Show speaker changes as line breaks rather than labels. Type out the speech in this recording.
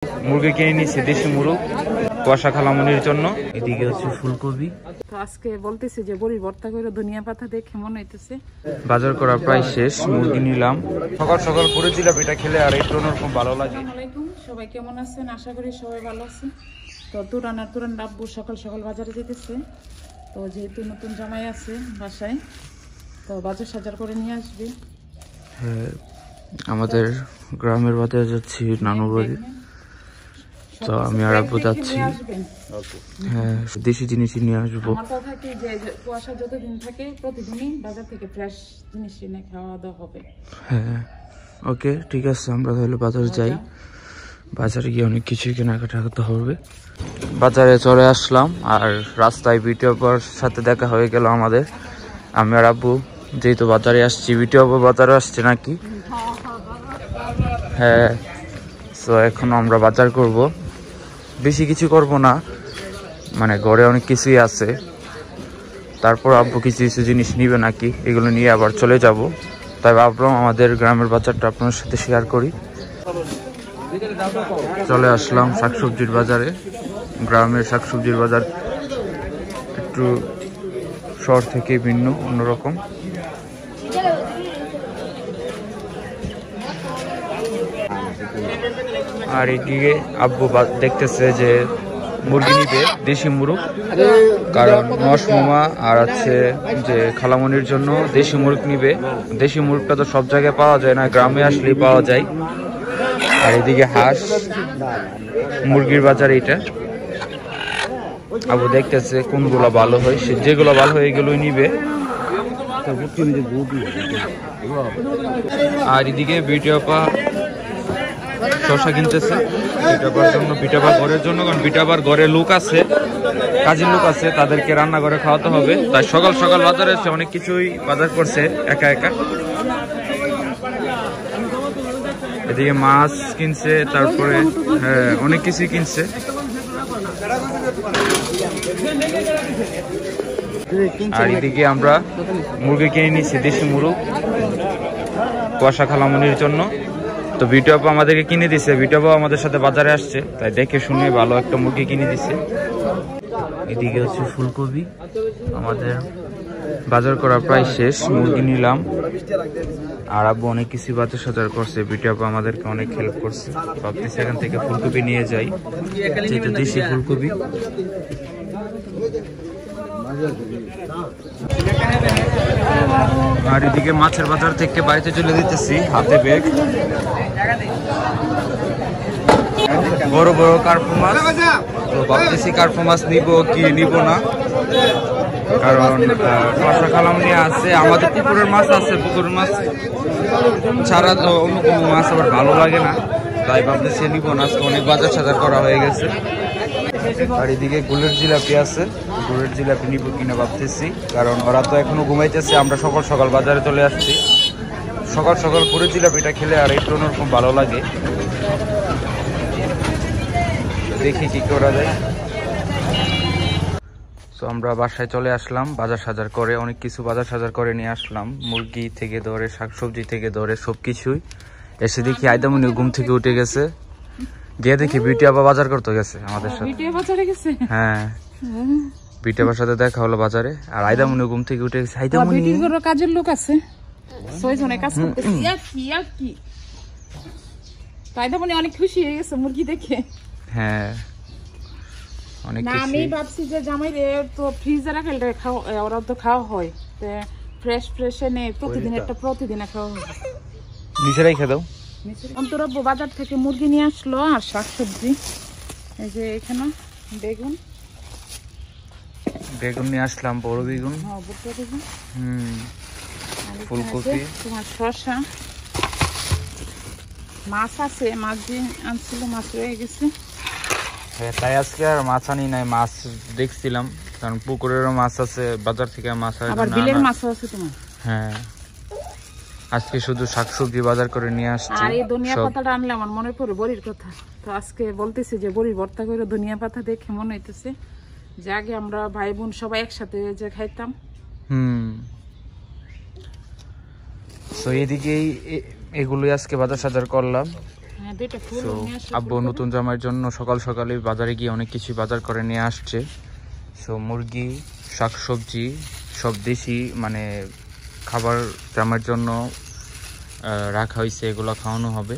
মুরগি কিনে নিয়েছি, দেশি মুরগ কুয়াশা খালামনির জন্য। এদিকে হচ্ছে ফুলকপি।
তো আজকে বলতেছি যে বড়ি ভর্তা করে ধনিয়া পাতা দিয়ে কেমন হইতেছে।
বাজার করা প্রায় শেষ, মুরগি নিলাম। সকাল সকাল করে জিলাপিটা খেলে আর একটু অন্যরকম ভালো লাগে।
আসসালামু আলাইকুম, সবাই কেমন আছেন? আশা করি সবাই ভালো আছেন। তো তুরান আব্বু সকাল সকাল বাজারে যেতেছে। তো যেহেতু নতুন জামাই আছে বাসায়, তো বাজার সাজার করে নিয়ে আসবে।
হ্যাঁ, আমাদের গ্রামের বাজারে যাচ্ছি নানুর বাড়ি। তো আমি আর আব্বু যাচ্ছি। হ্যাঁ, দেশি জিনিসই নিয়ে আসবো।
আমার কথা কি যে কুয়াশা যতদিন থাকে প্রতিদিনই বাজার থেকে ফ্রেশ জিনিস এনে খাওয়া দাওয়া হবে।
হ্যাঁ ওকে, ঠিক আছে, আমরা তাহলে বাজারে যাই। বাজারে গিয়ে অনেক কিছুই কেনাকাটা করতে হবে। বাজারে চলে আসলাম আর রাস্তায় ভিডিও সাথে দেখা হয়ে গেল আমাদের। আমি আর আব্বু যেহেতু বাজারে আসছি, ভিডিও বাজারে আসছে নাকি। হ্যাঁ, তো এখন আমরা বাজার করব, বেশি কিছু করব না, মানে ঘরে অনেক কিছুই আছে। তারপর আব্বু কিছু কিছু জিনিস নিবে নাকি, এগুলো নিয়ে আবার চলে যাব। তাই ভাবলাম আমাদের গ্রামের বাজারটা আপনার সাথে শেয়ার করি। চলে আসলাম শাকসবজির বাজারে। গ্রামের শাকসবজির বাজার একটু শহর থেকে ভিন্ন, অন্যরকম। আর এদিকে আব্বু দেখতেছে যে মুরগি নিবে, দেশি মুরগ, কারণ নস মামা আর আছে যে খালামনির জন্য দেশি মুরগ নিবে। দেশি মুরগটা তো সব জায়গায় পাওয়া যায় না, গ্রামে আসলেই পাওয়া যায়। আর এদিকে হাঁস মুরগির বাজার এইটা। আবু দেখতেছে কোনগুলো ভালো হয়, যেগুলো ভালো হয় এগুলোই নিবে। আর এদিকে বিটাপা শসা কিনতেছে বিটাপার জন্য, বিটাপা ঘরের জন্য, কারণ বিটাপার ঘরে লোক আছে, কাজের লোক আছে, তাদেরকে রান্না করে খাওয়াতে হবে। তাই সকাল সকাল বাজারে এসে অনেক কিছুই বাজার করছে একা একা। এদিকে মাছ কিনছে, তারপরে হ্যাঁ অনেক কিছুই কিনছে। আর এদিকে আমরা মুরগি কিনে নিয়েছি, দেশি মুরগ কুয়াশা খালামনির জন্য। তো বিটুয়াপা আমাদেরকে কিনে দিছে, বিটুয়াপা আমাদের সাথে বাজারে আসছে, তাই দেখে শুনে ভালো একটা মুরগি কিনে দিছে। এদিকে হচ্ছে ফুলকপি। আমাদের বাজার করা প্রায় শেষ, মুরগি নিলাম। আর আব্বু অনেক কিছু বাজার সাজার করছে, বিটুয়াপা আমাদেরকে অনেক হেল্প করছে। ভাবতেছি এখান থেকে ফুলকপি নিয়ে যাই, যেটা দেশি ফুলকপি। আর এদিকে মাছের বাজার থেকে বাড়িতে চলে দিতেছি, হাতে ব্যাগ। বড় বড় কার্পু মাছ। তো ভাবতেছি কার্পু মাছ নিব কি নিব না, কারণ কুয়াশা খালামনি আছে, আমাদের পুকুরের মাছ আছে, পুকুরের মাছ ছাড়া তো অন্য কোনো মাছ আবার ভালো লাগে না। তাই ভাবতেছি নিব না, অনেক বাজার সাজার করা হয়ে গেছে। আর এদিকে গুড়ের জিলাপি আছে, গুড়ের জিলাপি নিব কিনা ভাবতেছি, কারণ ওরা তো এখনো ঘুমাইতেছে। আমরা সকাল সকাল বাজারে চলে আসছি। সকাল সকাল গুড়ের জিলাপিটা খেলে আর একটু অন্যরকম ভালো লাগে। দেখি কি করা যায়। তো আমরা বাসায় চলে আসলাম, বাজার সাজার করে অনেক কিছু বাজার সাজার করে নিয়ে আসলাম। মুরগি থেকে ধরে শাকসবজি থেকে ধরে সবকিছুই। এসে দেখি আইদামনি ঘুম থেকে উঠে গেছে, গিয়ে দেখি বিটি আবার বাজার করতে গেছে আমাদের সাথে। হ্যাঁ, বিটি আবার সাথে দেখা হলো বাজারে। আর আইদামনি ঘুম থেকে উঠে গেছে। আইদামনি
কাজের লোক আছে, 6 জনে কাজ করতেছে। আইদামনি অনেক খুশি হয়ে গেছে মুরগি দেখে।
হ্যাঁ অনেক
না,
খুশি।
আমি ভাবছি যে জামাই রে তো ফ্রিজে রাখলে ওরা তো খাওয়া হয়, ফ্রেশ ফ্রেশ এনে প্রতিদিন খাওয়া হয়।
নিচে রেখে দাও।
অন্তরব্য বাজার থেকে মুরগি নিয়ে আসলো আর শাকসবজি। এই যে এখানে
বেগুন নিয়ে আসলাম, বড় বেগুন। ফুলকপি,
তোমার শসা, মাছ আছে, মাছ দিয়ে আনছিল, মাছ রয়ে গেছে।
হ্যাঁ, তাই আজকে আর মাছ আনি নাই, মাছ দেখছিলাম, কারণ পুকুরেরও মাছ আছে, বাজার থেকে মাছ
আবার বিলের মাছও আছে তোমার।
হ্যাঁ, আজকে শুধু শাকসবজি বাজার করে নিয়ে আসছি।
আর এই ধনিয়া পাতাটা আনলে আমার মনে পড়ে বড়ির কথা। তো আজকে বলতেছি যে বড়ি ভর্তা করে ধনিয়া পাতা দিয়ে কেমন হইতেছে। যে আগে আমরা ভাই বোন সবাই একসাথে যে খাইতাম।
তো এদিকেই এগুলোই আজকে বাজার সাজার করলাম।
হ্যাঁ দুইটা ফুল
সো
নিয়ে আসলে
আব্বু নতুন জামাইয়ের জন্য সকাল সকালে বাজারে গিয়ে অনেক কিছু বাজার করে নিয়ে আসছে। সো মুরগি, শাকসবজি সব দেশি মানে খাবার জামাইয়ের জন্য রাখা হয়েছে, এগুলো খাওয়ানো হবে।